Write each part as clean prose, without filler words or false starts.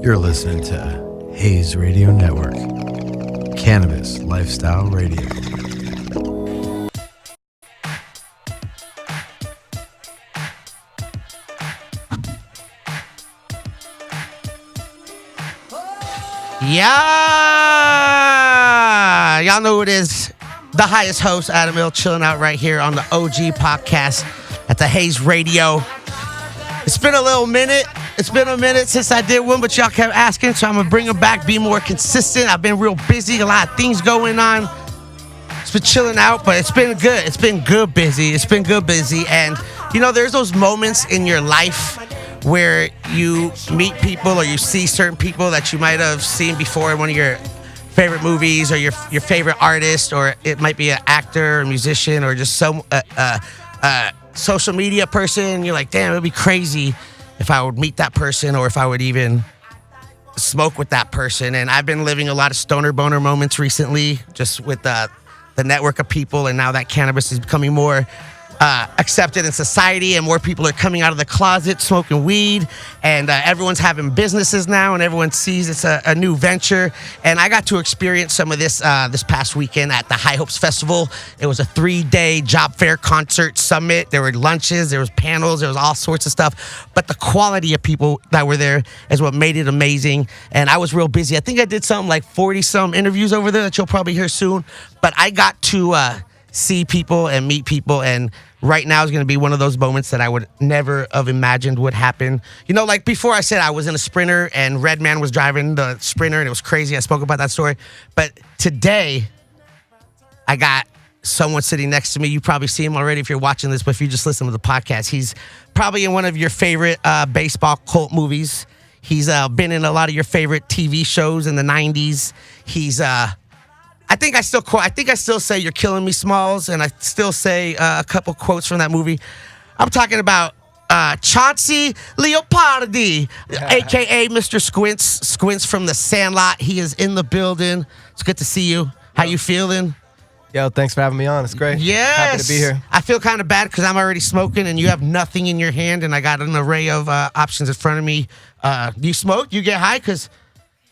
You're listening to Hayes Radio Network, Cannabis Lifestyle Radio. Yeah, y'all know who it is. The highest host, Adam ILL, chilling out right here on the OG Potcast at the Hayes Radio. It's been a little minute. It's been a minute since I did one, but y'all kept asking, so I'm going to bring them back, be more consistent. I've been real busy, a lot of things going on. It's been chilling out, but it's been good. It's been good busy. It's been good busy. And, you know, there's those moments in your life where you meet people or you see certain people that you might have seen before in one of your favorite movies or your favorite artist, or it might be an actor or musician or just some social media person. You're like, damn, it would be crazy if I would meet that person or if I would even smoke with that person. And I've been living a lot of stoner boner moments recently, just with the network of people, and now that cannabis is becoming more accepted in society and more people are coming out of the closet smoking weed, and everyone's having businesses now and everyone sees it's a new venture. And I got to experience some of this this past weekend at the High Hopes Festival. It was a 3-day job fair concert summit. There were lunches, there was panels, there was all sorts of stuff, but the quality of people that were there is what made it amazing. And I was real busy. I think I did something like 40 some interviews over there that you'll probably hear soon, but I got to see people and meet people, and right now is going to be one of those moments that I would never have imagined would happen. You know, like before I said I was in a Sprinter and Redman was driving the Sprinter and it was crazy. I spoke about that story. But today, I got someone sitting next to me. You probably see him already if you're watching this, but if you just listen to the podcast, he's probably in one of your favorite baseball cult movies. He's been in a lot of your favorite TV shows in the 90s. He's I think I still say "You're Killing Me, Smalls," and I still say a couple quotes from that movie. I'm talking about Chauncey Leopardi, a.k.a. Mr. Squints from The Sandlot. He is in the building. It's good to see you. How you feeling? Yo, thanks for having me on. It's great. Yes. Happy to be here. I feel kind of bad because I'm already smoking and you have nothing in your hand, and I got an array of options in front of me. Do you smoke? You get high? Because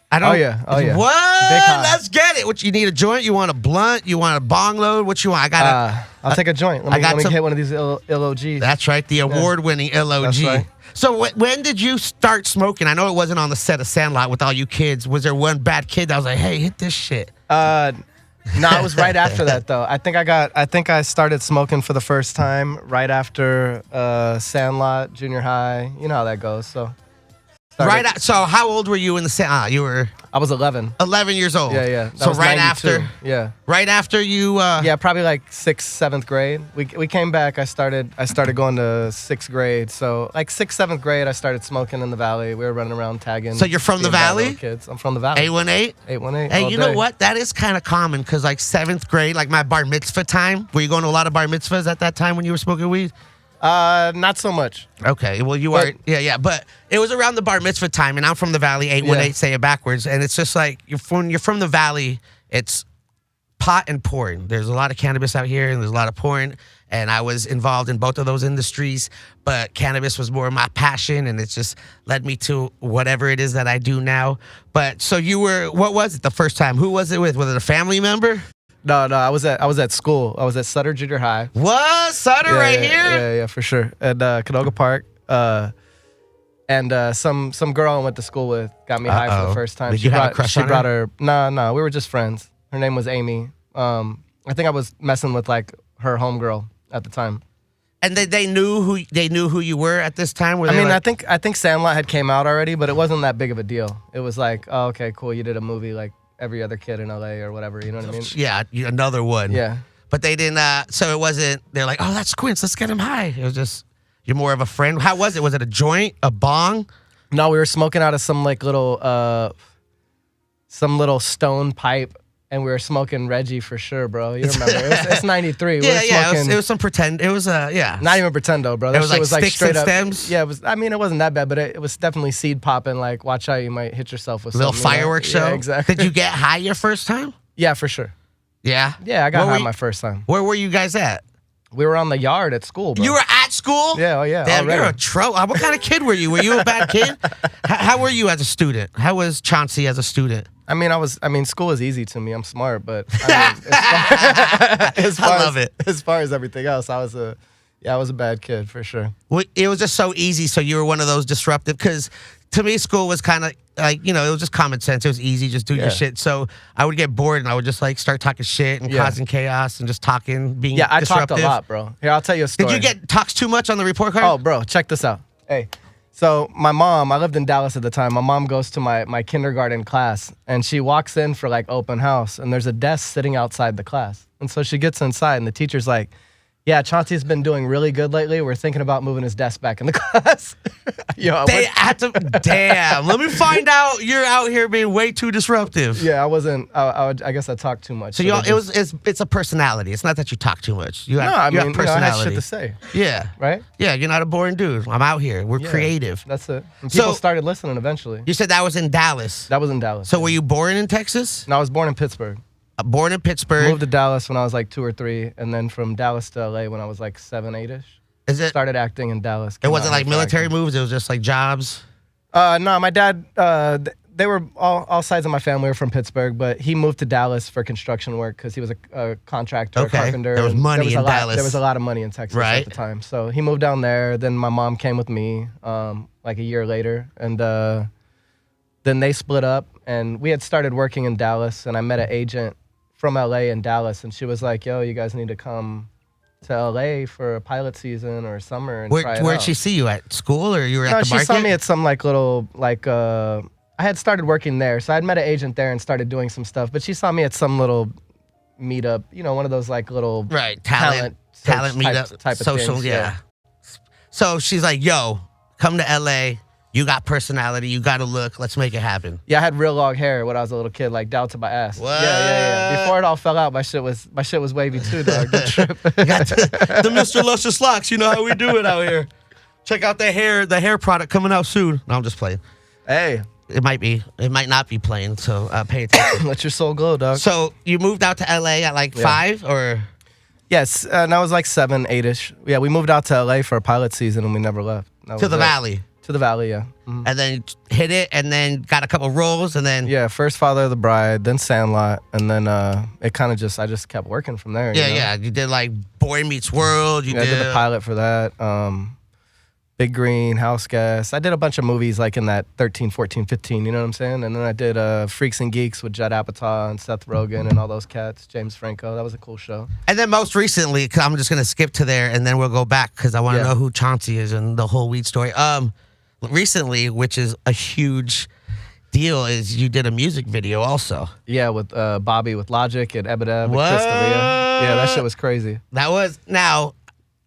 I don't. Oh, yeah. What? Big high. Let's get it. What, you need a joint? You want a blunt? You want a bong load? What you want? I got I'll take a joint. Let me hit one of these LOGs. That's right, the award-winning LOG. That's right. So when did you start smoking? I know it wasn't on the set of Sandlot with all you kids. Was there one bad kid that was like, "Hey, hit this shit"? No, it was right after that though. I think I started smoking for the first time right after Sandlot, junior high. You know how that goes. So. So how old were you in the set? You were. I was 11. 11 years old. Yeah. So right 92. after. Yeah. Right after you. Yeah, probably like 6th, 7th grade. We came back. I started going to 6th grade. So like 6th, 7th grade, I started smoking in the valley. We were running around tagging. So you're from the valley? Kids. I'm from the valley. 818. 818. Hey, you know what? That is kind of common because like 7th grade, like my bar mitzvah time. Were you going to a lot of bar mitzvahs at that time when you were smoking weed? Not so much. Okay, well you are, yeah, but it was around the bar mitzvah time, and I'm from the valley. 818, say it backwards, and it's just like you're from the valley. It's pot and porn. There's a lot of cannabis out here, and there's a lot of porn, and I was involved in both of those industries, but cannabis was more my passion, and it's just led me to whatever it is that I do now. But so you were, what was it the first time? Who was it with? Was it a family member? No, I was at school. I was at Sutter Junior High. What? Sutter right here? Yeah, for sure. At Canoga Park. And some girl I went to school with got me high for the first time. Did you have a crush on her? No, we were just friends. Her name was Amy. I think I was messing with like her homegirl at the time. And they knew who you were at this time? I think Sandlot had came out already, but it wasn't that big of a deal. It was like, oh, okay, cool, you did a movie like every other kid in LA or whatever, you know what I mean? Yeah, another one. Yeah. But they didn't, so it wasn't, they're like, oh, that's Squints, let's get him high. It was just, you're more of a friend. How was it? Was it a joint, a bong? No, we were smoking out of some like little stone pipe, and we were smoking Reggie for sure, bro. You remember? It's 93. It was some pretend, it was, yeah. Not even pretendo, bro. That it was like sticks straight and up, stems? Yeah, it wasn't that bad, but it was definitely seed popping, like, watch out, you might hit yourself with little something. Fireworks show? Yeah, exactly. Did you get high your first time? Yeah, for sure. Yeah? Yeah, I got high my first time. Where were you guys at? We were on the yard at school, bro. You were at at school? Yeah, oh yeah. Damn, already. you're a tro. What kind of kid were you? Were you a bad kid? How were you as a student? How was Chauncey as a student? I mean, school is easy to me. I'm smart, but I love it. As far as everything else, I was a bad kid for sure. Well, it was just so easy. So you were one of those disruptive, because to me, school was kind of like, it was just common sense. It was easy, just do your shit. So I would get bored and I would just like start talking shit and causing chaos and just talking, being I disruptive. talked a lot, bro. Here, I'll tell you a story. Did you get talks too much on the report card? Oh, bro, check this out. Hey. So my mom, I lived in Dallas at the time. My mom goes to my kindergarten class, and she walks in for like open house, and there's a desk sitting outside the class. And so she gets inside, and the teacher's like, yeah, Chauncey's been doing really good lately. We're thinking about moving his desk back in the class. They had to, damn. Let me find out you're out here being way too disruptive. Yeah, I wasn't. I guess I talked too much. So it's a personality. It's not that you talk too much. You have, I have personality. I had shit to say. Yeah. Right? Yeah, you're not a boring dude. I'm out here. We're creative. That's it. And people started listening eventually. You said that was in Dallas. That was in Dallas. So were you born in Texas? No, I was born in Pittsburgh. Born in Pittsburgh. Moved to Dallas when I was like 2 or 3, and then from Dallas to LA when I was like 7, 8-ish. Started acting in Dallas. It wasn't like military moves. It was just like jobs. No, my dad. They were all sides of my family were from Pittsburgh, but he moved to Dallas for construction work because he was a contractor, a carpenter. There was money in Dallas. There was a lot of money in Texas at the time. So he moved down there. Then my mom came with me like a year later, and then they split up. And we had started working in Dallas, and I met an agent from LA in Dallas, and she was like, yo, you guys need to come to LA for a pilot season or summer and try it out. Where'd she see you, at school, or you were at the market? No, she saw me at some like little, like, I had started working there, so I'd met an agent there and started doing some stuff, but she saw me at some little meetup, one of those like little talent meetup type of social, things. Yeah. So she's like, yo, come to LA. You got personality. You got a look. Let's make it happen. Yeah, I had real long hair when I was a little kid, like down to my ass. What? Yeah. Before it all fell out, my shit was wavy too, dog. Good trip. You got the Mr. Luscious locks. You know how we do it out here. Check out the hair product coming out soon. No, I'm just playing. Hey. It might not be playing, so pay attention. Let your soul glow, dog. So you moved out to LA at like 5 or? Yes, and I was like 7, 8-ish. Yeah, we moved out to LA for a pilot season and we never left. To the Valley. To the Valley, yeah. Mm-hmm. And then hit it, and then got a couple roles, and then first Father of the Bride, then Sandlot, and then it kind of I just kept working from there. Yeah. You did like Boy Meets World. I did the pilot for that. Big Green, House Guest. I did a bunch of movies like in that 13, 14, 15. You know what I'm saying? And then I did Freaks and Geeks with Judd Apatow and Seth Rogen and all those cats. James Franco. That was a cool show. And then most recently, I'm just gonna skip to there, and then we'll go back because I want to know who Chauncey is and the whole weed story. Recently, which is a huge deal, is you did a music video also. Yeah, with Bobby with Logic and Eminem and Chris D'Elia. Yeah, that shit was crazy. Now,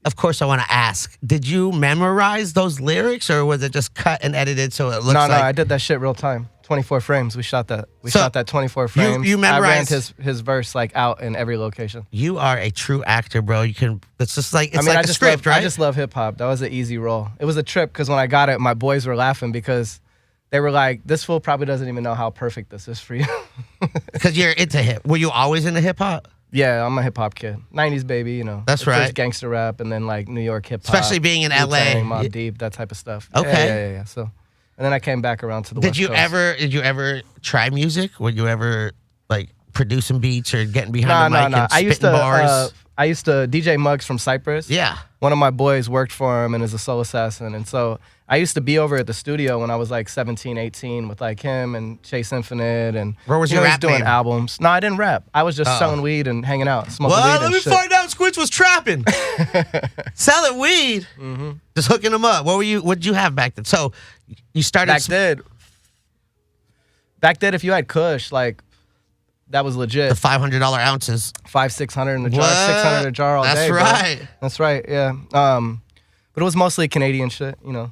of course, I want to ask, did you memorize those lyrics, or was it just cut and edited so it looks like... No, I did that shit real time. 24 frames. We shot that. We shot that 24 frames. You memorized... I ran his verse like out in every location. You are a true actor, bro. It's just like, it's like a script, right? I just love hip hop. That was an easy role. It was a trip because when I got it, my boys were laughing because they were like, this fool probably doesn't even know how perfect this is for you. Because you're into hip. Were you always into hip hop? Yeah, I'm a hip hop kid. 90s baby, That's right. First gangster rap and then like New York hip hop. Especially being in LA. Mobb Deep, that type of stuff. Okay. Yeah. So, and then I came back around to the West Coast. Did you ever try music? Were you ever like producing beats or getting behind the mic and spitting bars? I used to DJ Muggs from Cypress. Yeah. One of my boys worked for him and is a soul assassin. And so I used to be over at the studio when I was like 17, 18 with like him and Chase Infinite. And where was your rap doing name? Albums. No, I didn't rap. I was just selling weed and hanging out, smoking weed and let me shit. find out Squints was trapping. Selling weed. Mm-hmm. Just hooking them up. What did you have back then? So you started... Back then, if you had Kush, like... That was legit. The $500 ounces. $500-600 in a jar, $600 a jar all day. That's right. Bro. That's right, yeah. But it was mostly Canadian shit, Yeah,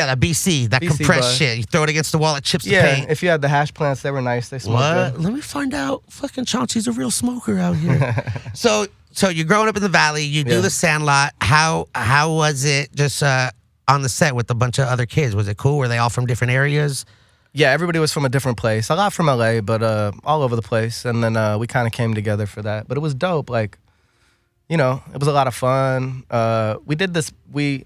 that BC, that compressed shit. You throw it agast the wall, it chips the paint. Yeah, if you had the hash plants, they were nice. They smoked good. Let me find out. Fucking Chauncey's a real smoker out here. So you're growing up in the Valley. You do the Sandlot. How was it just on the set with a bunch of other kids? Was it cool? Were they all from different areas? Yeah, everybody was from a different place. A lot from LA, but all over the place. And then we kind of came together for that. But it was dope. Like, you know, it was a lot of fun. We did this. We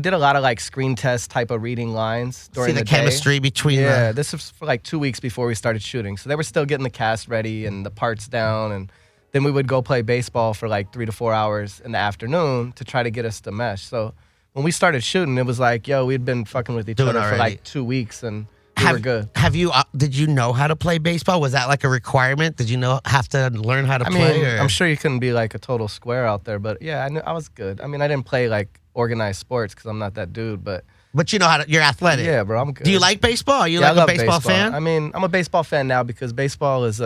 did a lot of like screen test type of reading lines during the chemistry day. between. Yeah, this was for like 2 weeks before we started shooting, so they were still getting the cast ready and the parts down, and then we would go play baseball for like 3 to 4 hours in the afternoon to try to get us to mesh. So when we started shooting, it was like, yo, we'd been fucking with each other for like 2 weeks, and we were good. Did you know how to play baseball? Was that like a requirement? Did you have to learn how to play? I'm sure you couldn't be like a total square out there, but yeah, I was good. I mean, I didn't play like organized sports because I'm not that dude, but you know you're athletic. Yeah, bro, I'm good. Do you like baseball? Are you like a baseball fan? I mean, I'm a baseball fan now because baseball is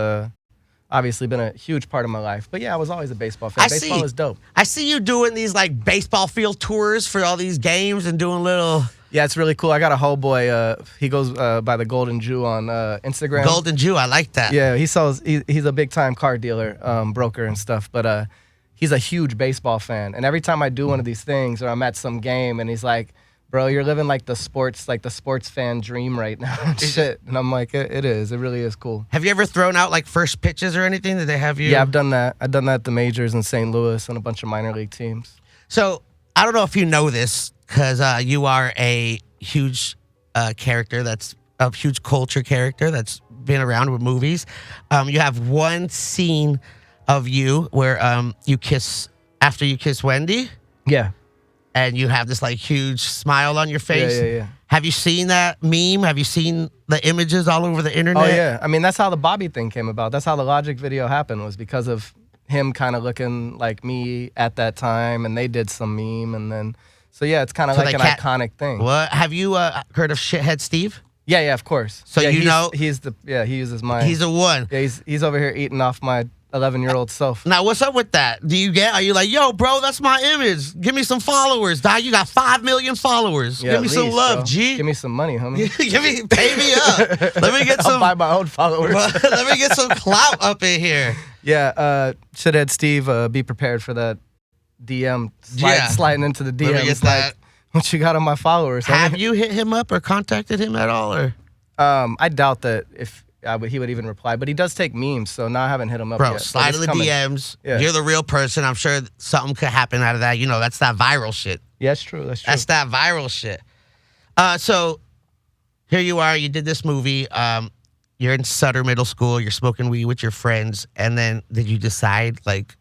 obviously been a huge part of my life. But yeah, I was always a baseball fan. Baseball is dope. I see you doing these like baseball field tours for all these games and doing little. Yeah, it's really cool. I got a homeboy. He goes by the Golden Jew on Instagram. Golden Jew, I like that. Yeah, he's a big time car dealer, broker and stuff. But he's a huge baseball fan. And every time I do one of these things or I'm at some game and he's like, bro, you're living like the sports fan dream right now and shit. And I'm like, it is. It really is cool. Have you ever thrown out like first pitches or anything? Did they have you? Yeah, I've done that. I've done that at the majors in St. Louis and a bunch of minor league teams. So I don't know if you know this because you are a huge character that's a huge culture character that's been around with movies. You have one scene of you where you kiss after you kiss Wendy. Yeah. And you have this like huge smile on your face. Yeah. Have you seen that meme? Have you seen the images all over the internet? Oh yeah. I mean, that's how the Bobby thing came about. That's how the Logic video happened, was because of him kind of looking like me at that time, and they did some meme, and then so yeah, it's kind of like an iconic thing. What have you heard of Shithead Steve? Yeah, of course. So yeah, he uses my. He's the one. Yeah, he's over here eating off my 11-year-old self. Now, what's up with that? Are you like, yo, bro, that's my image. Give me some followers, dog. You got 5 million followers. Yeah, give me some love, bro. G. Give me some money, homie. Pay me up. Let me get some. I'll buy my own followers. Let me get some clout up in here. Yeah, Shithead Steve, be prepared for that DM sliding into the DMs. Like, what you got on my followers? Have you hit him up or contacted him at all? Or I doubt that he would even reply, but he does take memes, so now I haven't hit him up yet. Bro, slide in the DMs. Yeah. You're the real person. I'm sure something could happen out of that. You know, that's that viral shit. Yeah, that's true. That's that viral shit. So here you are. You did this movie. You're in Sutter Middle School. You're smoking weed with your friends. And then did you decide, like,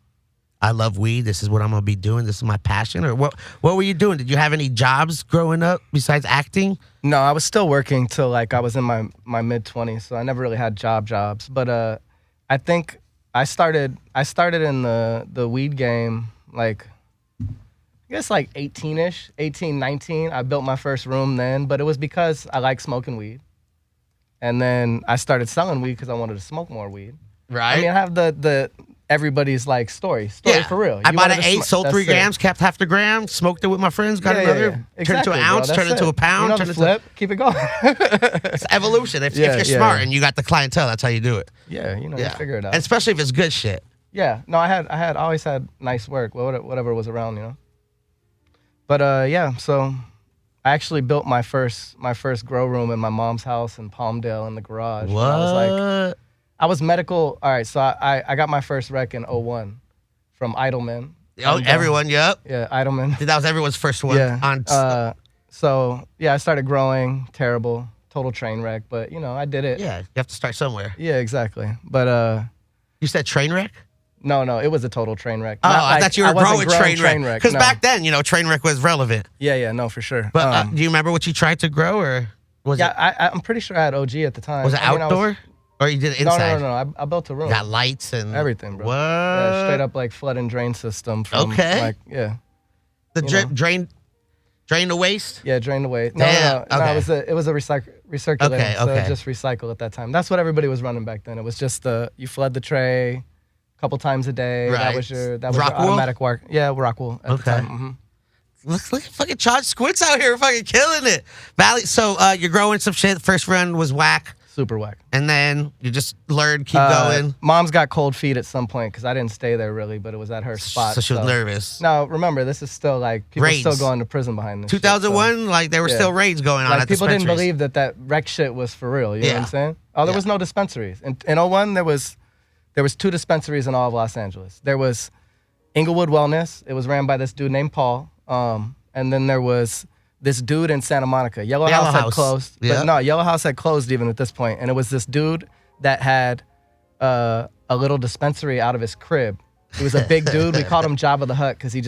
I love weed. This is what I'm going to be doing. This is my passion. Or what were you doing? Did you have any jobs growing up besides acting? No, I was still working till like I was in my mid-20s, so I never really had jobs. But I think I started in the weed game like, I guess like 18-ish, 18, 19. I built my first room then, but it was because I like smoking weed. And then I started selling weed because I wanted to smoke more weed. Right. I mean, I have the everybody's like story for real. I bought an 8, sold 3 grams, kept half the gram, smoked it with my friends, got another, turned it to an ounce, turned it to a pound. You know, flip, keep it going. It's evolution. If you're smart and you got the clientele, that's how you do it. Yeah, you figure it out. And especially if it's good shit. Yeah, no, I always had nice work, whatever was around, you know. But so I actually built my first grow room in my mom's house in Palmdale in the garage. What? I was medical. All right, so I got my first rec in 01 from Idleman. Oh, everyone, yep. Yeah, Idleman. That was everyone's first one. Yeah. So, yeah, I started growing. Terrible. Total train wreck. But, I did it. Yeah, you have to start somewhere. Yeah, exactly. But you said train wreck? No, it was a total train wreck. Oh, I thought you were growing train wreck. Because back then, train wreck was relevant. Yeah, no, for sure. But do you remember what you tried to grow, or was it? Yeah, I'm pretty sure I had OG at the time. Was it outdoor? Or you did it inside? No. I built a room. Got lights and everything, bro. What? Yeah, straight up like flood and drain system. From, Like, yeah. The drain the waste? Yeah, drain the waste. No. Okay. It was a recirculating. Okay. So it just recycle at that time. That's what everybody was running back then. It was just you flood the tray a couple times a day. Right. That was your automatic work. Yeah, Rockwool at the time. Mm-hmm. Look at fucking Charge Squints out here fucking killing it. Valley. So you're growing some shit. The first run was whack. Super whack. And then you just learned, keep going. Mom's got cold feet at some point because I didn't stay there really, but it was at her spot. So she was nervous. No, remember, this is still like, people still going to prison behind this 2001, shit, so. Like there were still raids going on at people dispensaries. didn't believe that rec shit was for real, you know what I'm saying? Oh, there was no dispensaries. In 01, there was 2 dispensaries in all of Los Angeles. There was Inglewood Wellness. It was ran by this dude named Paul. And then there was this dude in Santa Monica. Yellow House had closed. Yeah. But no, Yellow House had closed even at this point. And it was this dude that had a little dispensary out of his crib. He was a big dude. We called him Jabba the Hutt because he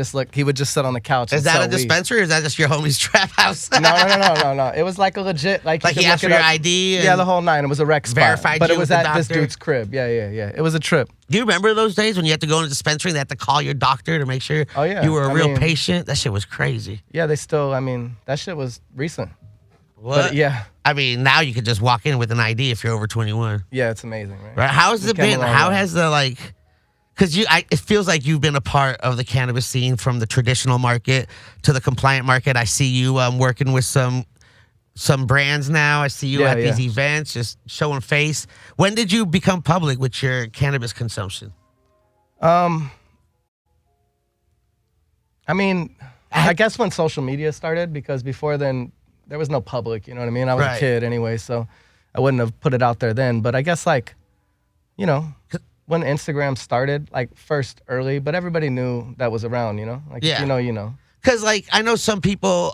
would just sit on the couch. Is that a dispensary or is that just your homie's trap house? No. It was like a legit, like he asked for your ID? Yeah, the whole nine. It was a rec spot. Verified but you it was with the at this doctor? dude's crib. Yeah. It was a trip. Do you remember those days when you had to go in a dispensary and they had to call your doctor to make sure you were a real patient? That shit was crazy. Yeah, that shit was recent. What? But yeah. I mean, now you could just walk in with an ID if you're over 21. Yeah, it's amazing, right? Right? How has it been? How has the because it feels like you've been a part of the cannabis scene from the traditional market to the compliant market. I see you working with some brands now. I see you at these events, just showing face. When did you become public with your cannabis consumption? I mean, I guess when social media started, because before then there was no public. You know what I mean? I was a kid anyway, so I wouldn't have put it out there then. But I guess when Instagram started, first early, but everybody knew that was around, if you know, you know. Because, I know some people,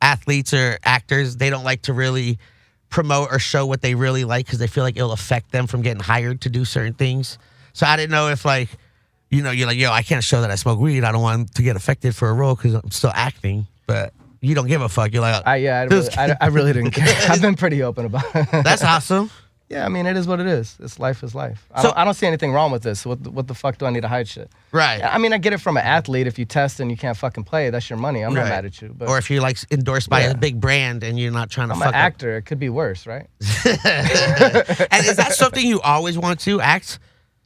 athletes or actors, they don't like to really promote or show what they really like because they feel like it'll affect them from getting hired to do certain things. So I didn't know if, you're like, yo, I can't show that I smoke weed. I don't want to get affected for a role because I'm still acting. But you don't give a fuck. You're like, I really didn't care. I've been pretty open about it. That's awesome. Yeah, I mean, it is what it is. It's life is life. I don't see anything wrong with this. What the fuck do I need to hide shit? Right. I mean, I get it from an athlete. If you test and you can't fucking play, that's your money. I'm not mad at you. But or if you're endorsed by a big brand and you're not trying to I'm fuck an actor. It could be worse, right? And is that something you always want to act?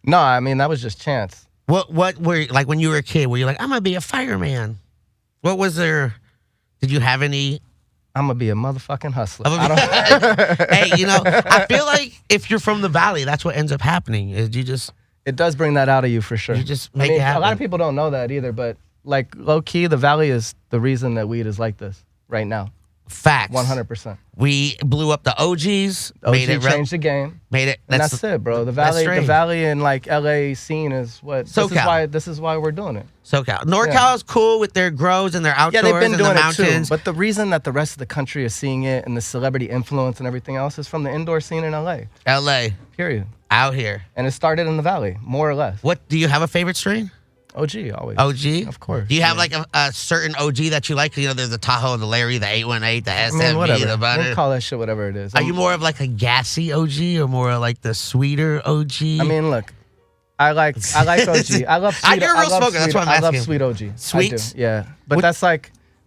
No, I mean, that was just chance. What were when you were a kid? Were you like, I'm gonna be a fireman? What was there? Did you have any? I'm gonna be a motherfucking hustler. Hey, I feel like if you're from the Valley, that's what ends up happening. Is you just. It does bring that out of you for sure. You just make it happen. A lot of people don't know that either, but low key, the Valley is the reason that weed is like this right now. Facts. 100%. We blew up the OGs. OG changed the game. Made it. And that's it, bro. The Valley and LA scene is what. SoCal. This is why we're doing it. SoCal. NorCal is cool with their grows and their outdoors they've been doing the mountains. It too. But the reason that the rest of the country is seeing it and the celebrity influence and everything else is from the indoor scene in LA. LA. Period. Out here. And it started in the Valley, more or less. What do you have a favorite strain? OG always. OG? Of course. Do you have a certain OG that you like? There's the Tahoe, the Larry, the 818, the SMV, whatever. the butter. We'll call that shit whatever it is. Are you more of a gassy OG or more like the sweeter OG? I mean, look, I like OG. I love sweet. You're a real smoker. That's what I'm asking. I love sweet OG. Sweet? Yeah. But that's I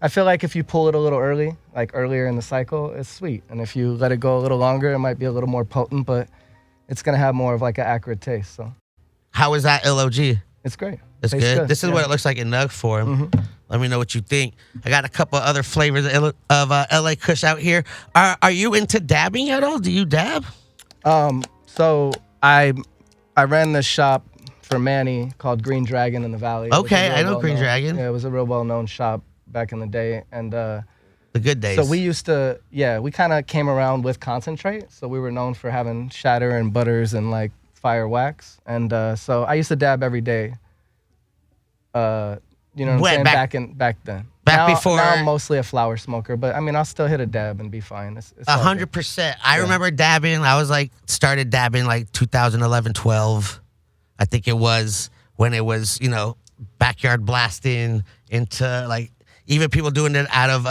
feel like if you pull it a little early, earlier in the cycle, it's sweet. And if you let it go a little longer, it might be a little more potent, but it's going to have more of an accurate taste. So, how is that LOG? It's great. It's good. This is what it looks like in nug form. Mm-hmm. Let me know what you think. I got a couple other flavors of LA Kush out here. Are you into dabbing at all? Do you dab? So I ran this shop for Manny called Green Dragon in the Valley. Okay, I know Green Dragon. Yeah, it was a real well-known shop back in the day, and the good days. So we used to, we kind of came around with concentrate. So we were known for having shatter and butters and fire wax, and so I used to dab every day. You know what I'm saying? Back then. Before. Now I'm mostly a flower smoker, but I mean, I'll still hit a dab and be fine. It's 100%. I remember dabbing. I was started dabbing 2011, 12. I think it was when it was, backyard blasting into even people doing it out of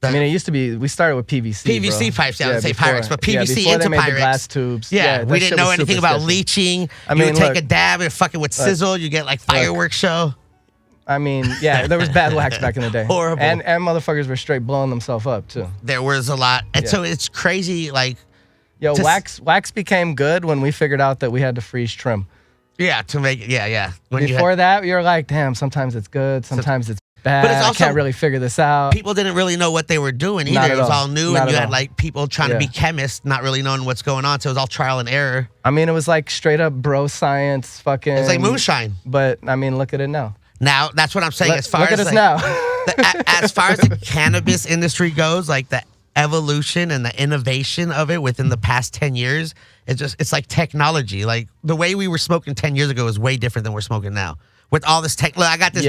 I mean, it used to be, we started with PVC. PVC pipes, I would say Pyrex, but PVC before into they made Pyrex. The glass tubes. Yeah, we didn't know anything about leaching. You would take a dab and fucking would sizzle. You get fireworks show. I mean, there was bad wax back in the day. Horrible. And motherfuckers were straight blowing themselves up too. There was a lot. And so it's crazy, wax became good when we figured out that we had to freeze trim. Yeah, to make it, Before that, you're like, damn, sometimes it's good, sometimes it's bad. But it's also, I can't really figure this out. People didn't really know what they were doing either. It was all new, and you had people trying to be chemists, not really knowing what's going on. So it was all trial and error. I mean, it was straight up bro science, fucking. It's like moonshine. But I mean, look at it now. Now that's what I'm saying. Look at us now. As far as the cannabis industry goes, the evolution and the innovation of it within the past 10 years, it's like technology. Like the way we were smoking 10 years ago is way different than we're smoking now. With all this tech, look, I got this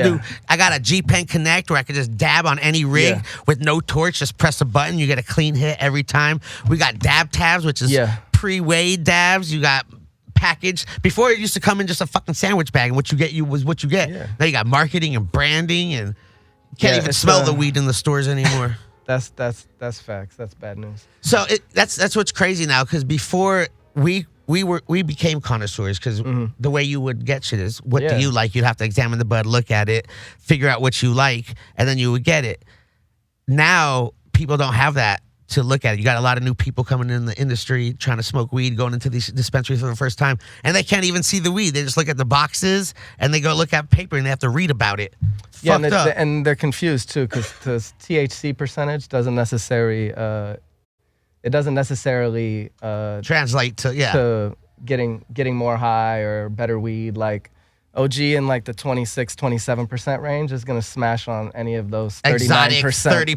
I got a G-Pen Connect where I can just dab on any rig with no torch, just press a button, you get a clean hit every time. We got dab tabs, which is pre-weighed dabs. You got package. Before it used to come in just a fucking sandwich bag, and what you get was what you get. Yeah. Now you got marketing and branding, and you can't even smell the weed in the stores anymore. That's facts. That's bad news. So that's what's crazy now, because before we became connoisseurs, because the way you would get shit is, what do you like? You'd have to examine the bud, look at it, figure out what you like, and then you would get it. Now people don't have that to look at it. You got a lot of new people coming in the industry trying to smoke weed, going into these dispensaries for the first time, and they can't even see the weed. They just look at the boxes and they go look at paper and they have to read about it. Yeah, and they're confused too, because THC percentage doesn't necessarily translate to getting more high or better weed. Like OG in like the 26-27% range is gonna smash on any of those 39%, exotic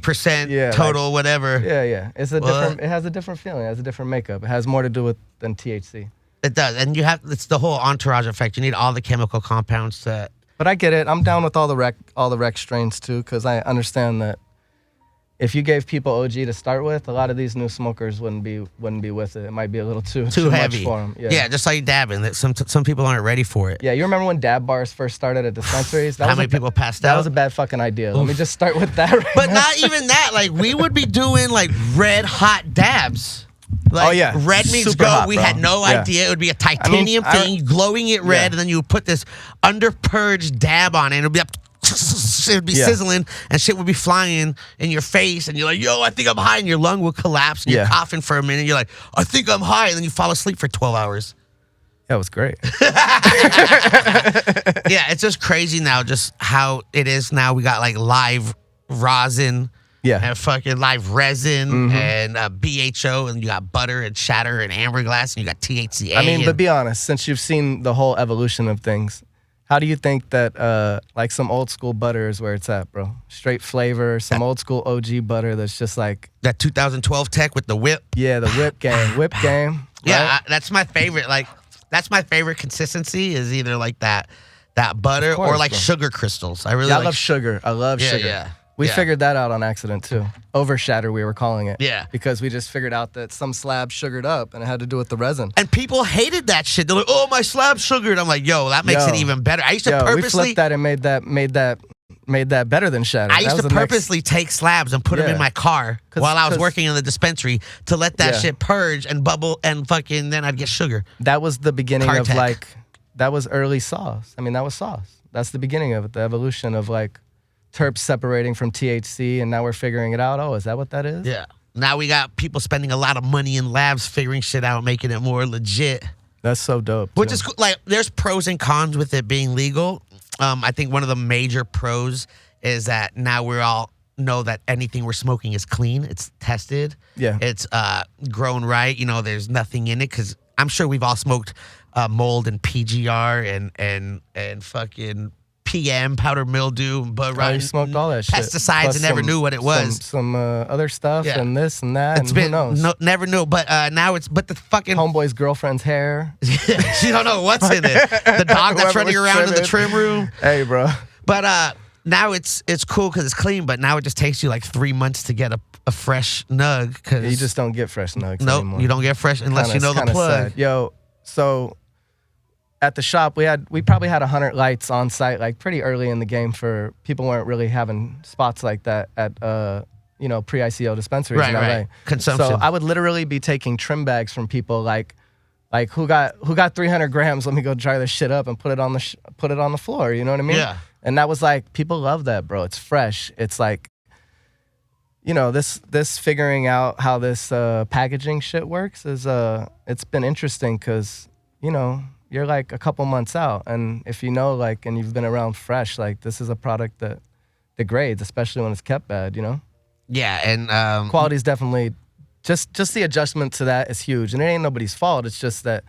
30% total, whatever. Yeah. It's a different. It has a different feeling. It has a different makeup. It has more to do with than THC. It does, and it's the whole entourage effect. You need all the chemical compounds to. But I get it. I'm down with all the rec strains too, because I understand that if you gave people OG to start with, a lot of these new smokers wouldn't be with it. It might be a little too heavy much for them. Yeah, just like dabbing. That some people aren't ready for it. Yeah, you remember when dab bars first started at dispensaries? How many people passed out? That was a bad fucking idea. Let me just start with that. But not even that. Like, we would be doing like red hot dabs. Like, red means super go. hot, we bro. had no idea. It would be a titanium thing, glowing it red, and then you would put this under-purged dab on it, and it would be up. It would be sizzling, and shit would be flying in your face, and you're like, yo, I think I'm high, and your lung will collapse, and you're coughing for a minute, and you're like, I think I'm high, and then you fall asleep for 12 hours. That was great. Yeah, it's just crazy now, just how it is now. We got like live rosin, and fucking live resin, and BHO, and you got butter and shatter and amberglass, and you got THCA. I mean, but be honest, since you've seen the whole evolution of things, how do you think that, like some old school butter is where it's at, bro? Straight flavor, some old school OG butter that's just like that 2012 tech with the whip. Yeah, the whip game. Right? Yeah, that's my favorite. Like, that's my favorite consistency, is either like that butter or like sugar crystals. I love sugar. I love sugar. Yeah. We figured that out on accident too. Overshatter, we were calling it. Yeah. Because we just figured out that some slab sugared up, and it had to do with the resin. And people hated that shit. They're like, "Oh, my slab sugared." I'm like, "Yo, that makes it even better." I used to purposely we flipped that and made that better than shatter. I used to purposely take slabs and put them in my car while I was working in the dispensary to let that shit purge and bubble, and fucking then I'd get sugar. That was the beginning of that was early sauce. I mean, that was sauce. That's the beginning of it. The evolution of like terps separating from THC, and now we're figuring it out. Oh, is that what that is? Yeah. Now we got people spending a lot of money in labs figuring shit out, making it more legit. That's so dope. Which is like, there's pros and cons with it being legal. I think one of the major pros is that now we all know that anything we're smoking is clean. It's tested. Yeah. It's grown right. You know, there's nothing in it, because I'm sure we've all smoked mold and PGR and fucking PM, powder mildew, but you smoked all that shit. Pesticides. Plus and never knew what it was. Some other stuff and this and that. It's and been, who knows? Never knew. But now it's, but the fucking homeboy's girlfriend's hair. You don't know what's in it. The dog that's running around in the trim room. Hey, bro. But now it's cool because it's clean. But now it just takes you like 3 months to get a fresh nug. Cause you just don't get fresh nugs nope, anymore. You don't get fresh unless you know the plug. Sad. Yo, so at the shop, we probably had 100 lights on site, like pretty early in the game. For people weren't really having spots like that at pre-ICO dispensaries in LA. Right. Consumption. So I would literally be taking trim bags from people like who got 300 grams. Let me go dry this shit up and put it on the floor. You know what I mean? Yeah. And that was like, people love that, bro. It's fresh. It's like, this figuring out how this packaging shit works is it's been interesting, because you're like a couple months out, and if and you've been around fresh, like, this is a product that degrades, especially when it's kept bad, Yeah, and quality's definitely just the adjustment to that is huge, and it ain't nobody's fault. It's just that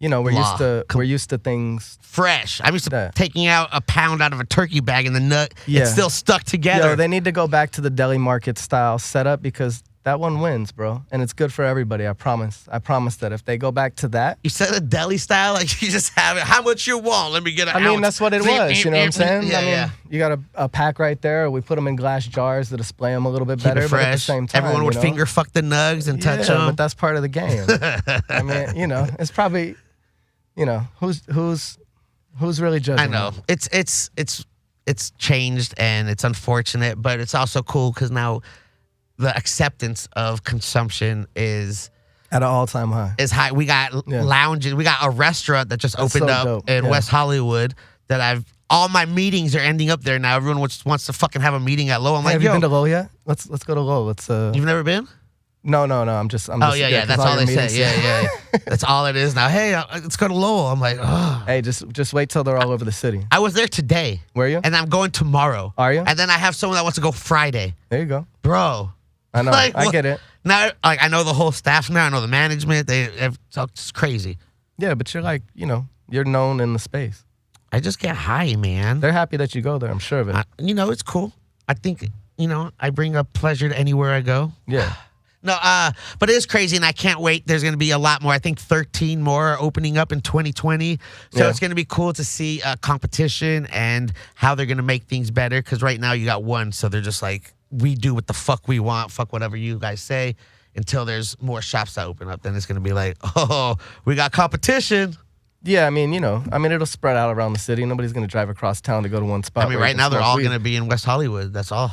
we're used to things fresh. I'm used to taking out a pound out of a turkey bag, and the nut it's still stuck together. They need to go back to the deli market style setup, because that one wins, bro. And it's good for everybody, I promise. I promise that if they go back to that. You said a deli style? Like, you just have it. How much you want? Let me get an I mean, ounce. that's what it was, you know what I'm saying? Yeah, I mean, you got a pack right there. We put them in glass jars to display them a little bit better, but at the same time, everyone would finger fuck the nugs and touch them. But that's part of the game. I mean, you know, it's probably, you know, who's really judging? I know. It's changed and it's unfortunate, but it's also cool because now the acceptance of consumption is at an all-time high. Is high. We got lounges. We got a restaurant that just opened up in West Hollywood that all my meetings are ending up there now. Everyone wants to fucking have a meeting at Lowell. I'm like, have you been to Lowell yet? Let's go to Lowell. You've never been? No. I'm just. Yeah. That's all they say. Yeah. That's all it is now. Hey, let's go to Lowell. I'm like, oh. Hey, just wait till they're all over the city. I was there today. Were you? And I'm going tomorrow. Are you? And then I have someone that wants to go Friday. There you go, bro. I know. Like, I get it. Now, like, I know the whole staff now. I know the management. It's crazy. Yeah, but you're like, you know, you're known in the space. I just get high, man. They're happy that you go there. I'm sure of it. You know, it's cool. I think, you know, I bring a pleasure to anywhere I go. Yeah. No, but it is crazy, and I can't wait. There's going to be a lot more. I think 13 more are opening up in 2020. So it's going to be cool to see competition and how they're going to make things better. Because right now you got one, so they're just like, we do what the fuck we want, fuck whatever you guys say, until there's more shops that open up. Then it's going to be like, oh, we got competition. Yeah, I mean, you know, it'll spread out around the city. Nobody's going to drive across town to go to one spot. I mean, right now they're all going to be in West Hollywood. That's all.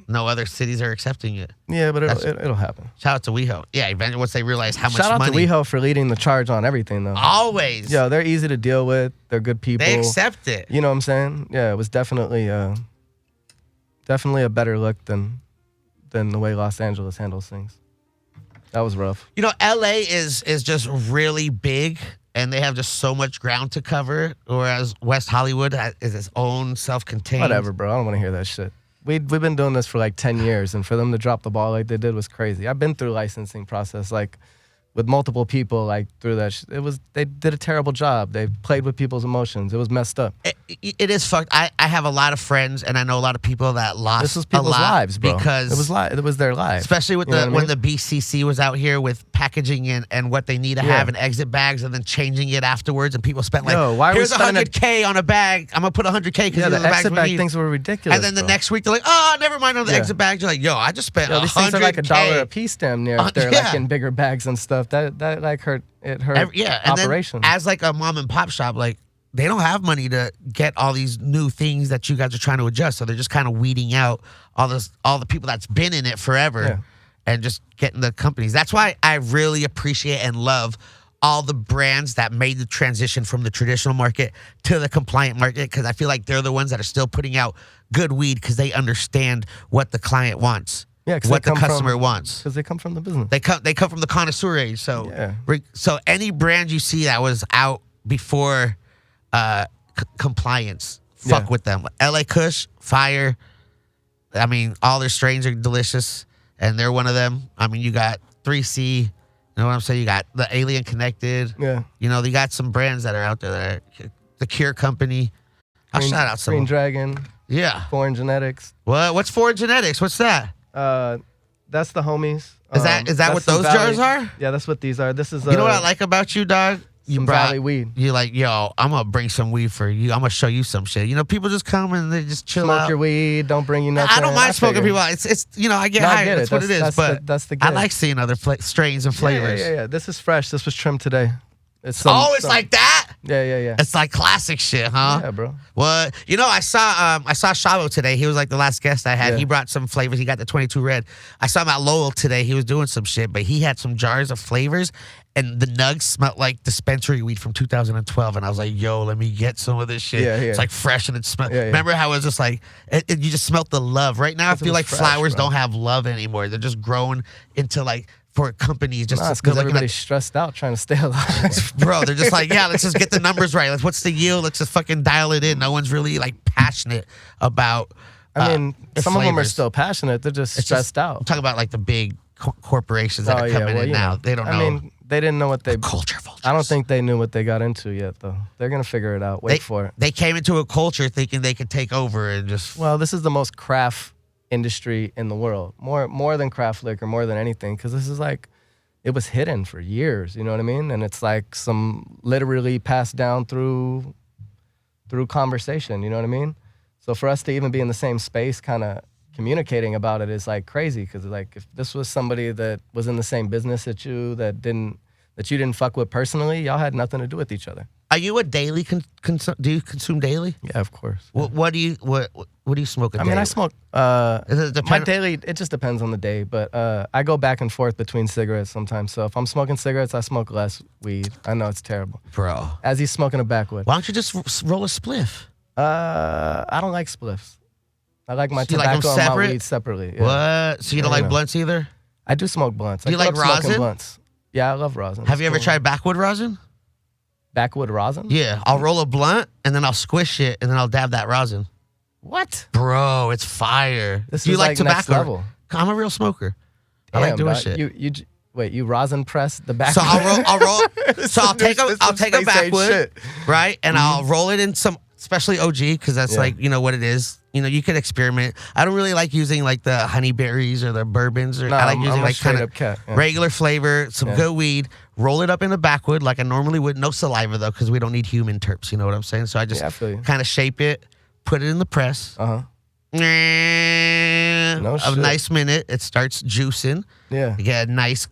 No other cities are accepting it. Yeah, but it'll happen. Shout out to WeHo. Yeah, eventually once they realize how much money. Shout out to WeHo for leading the charge on everything, though. Always. Yeah, they're easy to deal with. They're good people. They accept it. You know what I'm saying? Yeah, it was definitely a better look than the way Los Angeles handles things. That was rough. You know, LA is just really big, and they have just so much ground to cover, whereas West Hollywood is its own self-contained. Whatever, bro. I don't want to hear that shit. We've been doing this for like 10 years, and for them to drop the ball like they did was crazy. I've been through licensing process like with multiple people like through that. They did a terrible job. They played with people's emotions. It was messed up. It is fucked. I have a lot of friends, and I know a lot of people that lost. This was people's lives, bro. Because it was their lives. Especially with when the BCC was out here with packaging and what they need to have in exit bags, and then changing it afterwards, and people spent like, here's $100K on a bag. I'm gonna put $100K because the exit bag things were ridiculous. And then the next week they're like, oh, never mind on the exit bags. You're like, yo, I just spent $100K. These things are like $1 a piece damn near if they're like in bigger bags and stuff. That like hurt operations. As like a mom and pop shop, like they don't have money to get all these new things that you guys are trying to adjust. So they're just kind of weeding out all the people that's been in it forever and just getting the companies. That's why I really appreciate and love all the brands that made the transition from the traditional market to the compliant market, because I feel like they're the ones that are still putting out good weed because they understand what the client wants. Yeah, what the customer wants. Because they come from the business. They come from the connoisseur age. So, so any brand you see that was out before compliance, fuck with them. LA Kush, fire. I mean, all their strains are delicious, and they're one of them. I mean, you got 3C. You know what I'm saying? You got the Alien Connected. Yeah. You know, you got some brands that are out there that are the Cure Company. I'll shout out some. Green Dragon. Yeah. Foreign Genetics. What? What's Foreign Genetics? What's that? That's the homies. Is that what those jars are? Yeah, that's what these are. This is. You know what I like about you, dog? You brought Valley weed. You're like, yo, I'm gonna bring some weed for you. I'm gonna show you some shit. You know, people just come and they just chill out. Smoke your weed. Don't bring you nothing. I don't mind smoking people out. It's you know, I get high. That's what it is. But that's the. I like seeing other strains and flavors. Yeah. This is fresh. This was trimmed today. It's like that. Yeah. It's like classic shit, huh? Yeah, bro. Well, you know, I saw Shavo today. He was like the last guest I had. Yeah. He brought some flavors. He got the 22 Red. I saw him at Lowell today. He was doing some shit, but he had some jars of flavors, and the nugs smelled like dispensary weed from 2012. And I was like, yo, let me get some of this shit. Yeah. It's like fresh and it smells. Yeah. Remember how it was just like, you just smelt the love. Right now, I feel like flowers don't have love anymore. They're just growing into like, for companies just because everybody's stressed out trying to stay alive. Bro, they're just like, yeah, let's just get the numbers right. What's the yield? Let's just fucking dial it in. No one's really like passionate about I mean, some of them are flavors. still passionate. They're just stressed out. I'm talking about like the big corporations that are coming in now. They don't know. I mean, they didn't know what they... Culture vultures. I don't think they knew what they got into yet, though. They're going to figure it out. Wait for it. They came into a culture thinking they could take over and just... Well, this is the most craft industry in the world, more than craft liquor, more than anything, because this is like, it was hidden for years, you know what I mean? And it's like some literally passed down through conversation, you know what I mean? So for us to even be in the same space kind of communicating about it is like crazy, because like if this was somebody that was in the same business that you didn't fuck with personally, y'all had nothing to do with each other. Are you a daily do you consume daily? Yeah, of course. What do you smoke a day? I mean, I smoke. My daily, it just depends on the day, but I go back and forth between cigarettes sometimes. So if I'm smoking cigarettes, I smoke less weed. I know it's terrible, bro. As he's smoking a backwood. Why don't you just roll a spliff? I don't like spliffs. I like my So you like tobacco them and my separate? weed separately. Yeah. What? So you don't like blunts either? I do smoke blunts. Do you I like grew up smoking rosin? blunts. Yeah, I love rosin. Have you ever It's cool. tried backwood rosin? Backwood rosin? Yeah, I'll roll a blunt and then I'll squish it and then I'll dab that rosin. What? Bro, it's fire. This Do you is like like tobacco? next level. I'm a real smoker. I like Damn, doing dog. shit. Wait, you rosin press the back? So I'll roll. So I'll take a backwood, shit. right, and I'll roll it in some, especially OG, because that's Yeah. like what it is. You could experiment. I don't really like using like the honey berries or the bourbons, or No, I like I'm using a like kind straight of up cat, yeah. regular flavor, some Yeah. good weed. Roll it up in a backwood like I normally would. No saliva though, because we don't need human terps. You know what I'm saying? So I just Yeah, I feel you. kind of shape it, put it in the press. No A shit. nice minute, it starts juicing. Yeah. You get a nice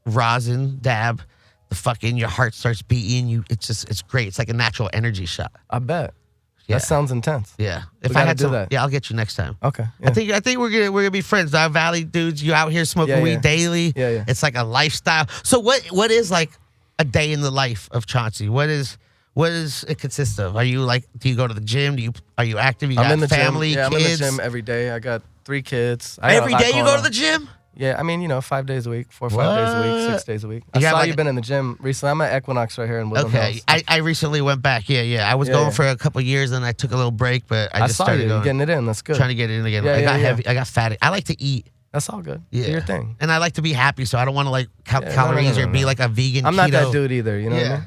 rosin dab. Your heart starts beating. It's great. It's like a natural energy shot. I bet. Yeah. That sounds intense. Yeah. We gotta do that. Yeah, I'll get you next time. Okay. I think we're gonna be friends. Our Valley dudes, you out here smoking Yeah, weed yeah. daily. Yeah, yeah. It's like a lifestyle. So what is like a day in the life of Chauncey? What does it consist of? Are you like, do you go to the gym? Are you active? You got I'm in the family, gym. Yeah, kids? I'm in the gym every day. I got 3 kids. Every day you go to the gym? Yeah, I mean, 5 days a week, 4 or 5 days a week, 6 days a week. I You have saw like you've been in the gym recently. I'm at Equinox right here in Woodland Okay, Hills. I recently went back. Yeah. I was Yeah, going yeah. for a couple years, and I took a little break, but I just saw started you. You're going, getting it in. That's good. trying to get it in again. Yeah, I got yeah. heavy. I got fatty. I like to eat. That's all good. Yeah. Do your thing. And I like to be happy, so I don't want to like count Yeah, calories no. or be like a vegan. I'm keto. not that dude either. You know Yeah.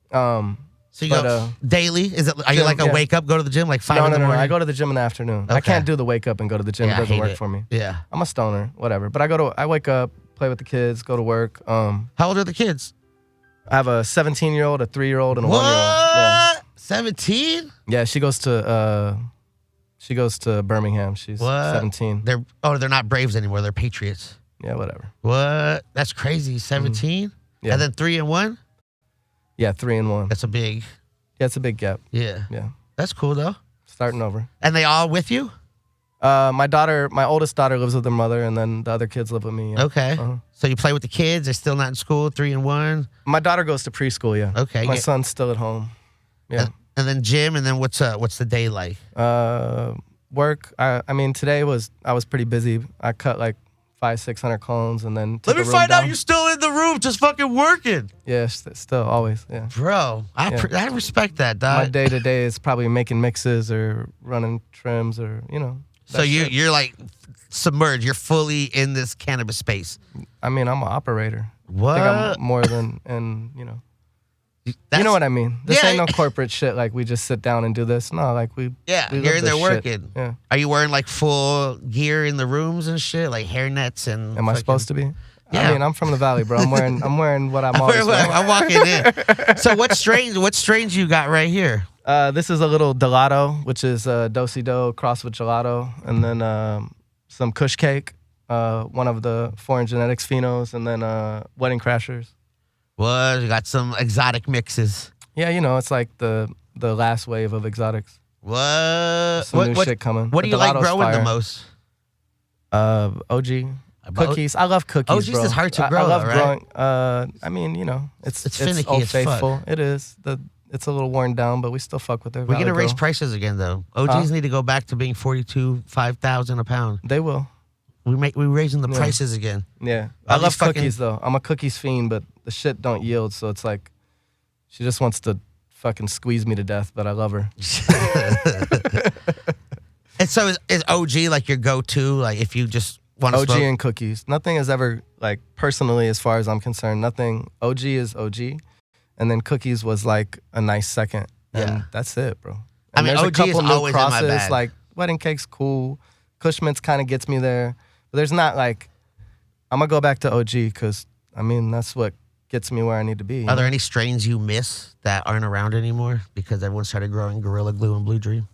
what I mean? So you But, go daily? Are you gym, like a yeah. wake up, go to the gym like 5 No, in the morning? I go to the gym in the afternoon. I Okay. can't do the wake up and go to the gym. Yeah, I It doesn't hate work it. for me. Yeah. I'm a stoner, whatever. But I wake up, play with the kids, go to work. How old are the kids? I have a 17-year-old, a 3-year-old, and a 1-year-old. What? 17? Yeah, she goes to Birmingham. She's What? 17. They're not Braves anymore. They're Patriots. Yeah, whatever. What? That's crazy. 17? Yeah. And then 3 and 1? Yeah, 3 and 1. That's a big. Yeah, it's a big gap. Yeah. Yeah, That's cool though. starting over. And they all with you? My oldest daughter lives with her mother, and then the other kids live with me. Yeah. Okay. Uh-huh. So you play with the kids. They're still not in school. 3 and 1. My daughter goes to preschool. Yeah. Okay. My yeah. son's still at home. Yeah. And then gym. And then what's the day like? Work. I mean, today I was pretty busy. I cut like 500-600 cones, and then took Let me the room find out down. you're still in the room, just fucking working, Yeah, still always. Yeah. bro. I respect that, My dog. day to day is probably making mixes or running trims or So that shit. you're like submerged. You're fully in this cannabis space. I mean, I'm an operator. What? I think I'm more than That's- you know what I mean. This Yeah. ain't no corporate shit. Like we just sit down and do this. No, like we. Yeah, we you're live in there this shit. working. Yeah. Are you wearing like full gear in the rooms and shit, like hair nets and? Am I supposed to be? Yeah. I mean, I'm from the valley, bro. I'm wearing what I'm always wearing. I'm walking in. So what strains you got right here? This is a little Delato, which is do-si-do crossed with gelato, and then some Kush cake, one of the foreign genetics phenos, and then Wedding Crashers. What? You got some exotic mixes. Yeah, it's like the last wave of exotics. What? Some new shit coming. What do The you like Delato's growing the fire. most? OG. Cookies. I love cookies, OG's bro. is hard to grow, I love though, right? growing. I mean, it's finicky Old as fuck. Faithful. It is. It's a little worn down, but we still fuck with it. We're gonna Valley raise Girl. prices again, though. OGs need to go back to being 5,000 a pound. They will. We're raising the Yeah. prices again. Yeah. All I love these fucking- cookies though. I'm a cookies fiend, but the shit don't yield, so it's like she just wants to fucking squeeze me to death, but I love her. And so is OG like your go-to? Like if you just want to OG smoke? and cookies. Nothing is ever like personally as far as I'm concerned, nothing. OG is OG. And then cookies was like a nice second. And Yeah. that's it, bro. I And mean, there's OG a couple is new always in my crosses, bag. like wedding cake's cool. Cushman's kind of gets me there. But there's not like, I'm going to go back to OG because, I mean, that's what gets me where I need to be. Are there any strains you miss that aren't around anymore because everyone started growing Gorilla Glue and Blue Dream?